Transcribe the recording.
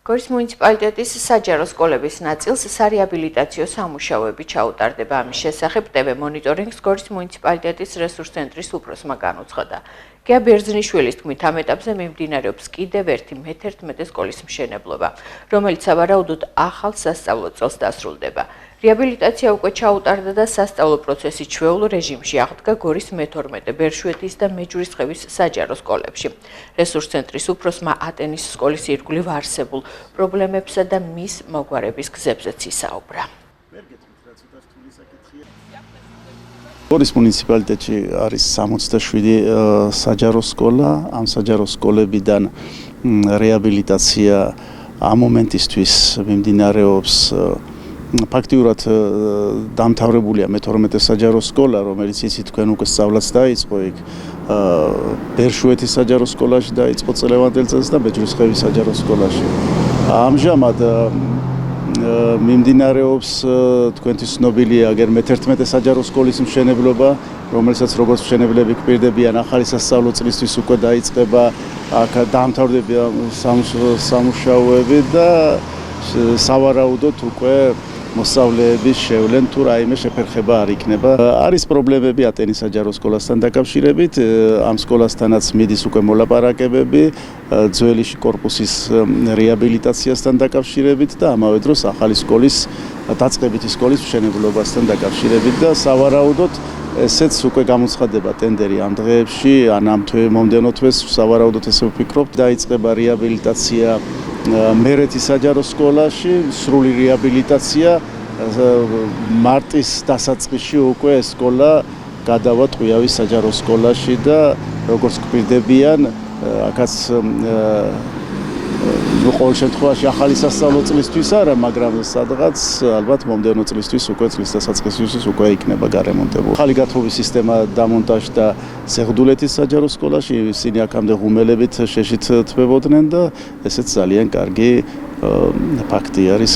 გორის მუნიციპალიტეტის საჯარო სკოლების ნაწილს სარეაბილიტაციო სამუშაოები ჩაუტარდება. ამის შესახებ ტევე მონიტორინგს გორის მუნიციპალიტეტის რესურს ცენტრის უფროსმა განუცხადა. გია ბერძნიშვილის თქმით, ამ ეტაპზე მიმდინარეობს კიდევ ერთი მე-11 სკოლის მშენებლობა, რომელიც სავარაუდოდ ახალ სასწავლო წელს დასრულდება. რეაბილიტაცია უკვე ჩაუტარდა და სასწავლო პროცესი ჩვეულ რეჟიმში აღდგა გორის მე-12 ბერშვეთის და მეჯვრისხევის საჯარო სკოლებში. რესურს ცენტრის უფროსმა ატენის სკოლის ირგვლივ არსებულ პრობლემებსა და მის მოგვარების გზებზეც ისაუბრა. გორის მუნიციპალიტეტში არის 67 საჯარო სკოლა. ამ საჯარო სკოლებიდან რეაბილიტაცია ამ მომენტისთვის მიმდინარეობს. ფაქტიურად დამთავრებულია მე-12 საჯარო სკოლა, რომელიც იცით თქვენ უკვე სწავლაც დაიწყო იქ. ბერშვეთის საჯარო სკოლაში დაიწყო წლევანდელ წელს და მეჯვრისხევის საჯარო სკოლაში. ამჟამად მიმდინარეობს თქვენთვის ცნობილია აგერ მე-11 საჯარო სკოლის მშენებლობა, რომელსაც როგორც მშენებლები გვპირდებიან ახალი სასწავლო წლისთვის უკვე დაიწყება, აქ დამთავრდება სამუშაოები და სავარაუდოდ უკვე მოსწავლეების შევლენ თუ რაიმე შეფერხება არ იქნება. არის პრობლემები ატენის საჯარო სკოლასთან დაკავშირებით, ამ სკოლასთანაც მიდის უკვე მოლაპარაკებები, ძველი კორპუსის რეაბილიტაციასთან დაკავშირებით და ამავე დროს ახალი სკოლის დაწყებითი სკოლის მშენებლობასთან დაკავშირებით და სავარაუდოდ ესეც უკვე გამოცხადება ტენდერი ამ დღეებში, ან ამ მომდევნო თვეს სავარაუდოდ ესე ვფიქრობ, დაიწყება რეაბილიტაცია მერეთის საჯარო სკოლაში, სრული რეაბილიტაცია მარტის დასაწყისში უკვე სკოლა გადავა ტყვიავის საჯარო სკოლაში და როგორც გვპირდებიან, აქაც ყოველ შემთხვევაში ახალი სასწავლო წლისთვის არა, მაგრამ სადღაც ალბათ მომდევნო წლისთვის უკვე წლის დასაწყისისთვის უკვე იქნება გარემონტებული. ახალი გათხოვვის სისტემა დამონტაჟდა სეღდულეთის საჯარო სკოლაში, ისინი აქამდე ღუმელებით შეშით თმებოდნენ და ესეც ძალიან კარგი ფაქტი არის.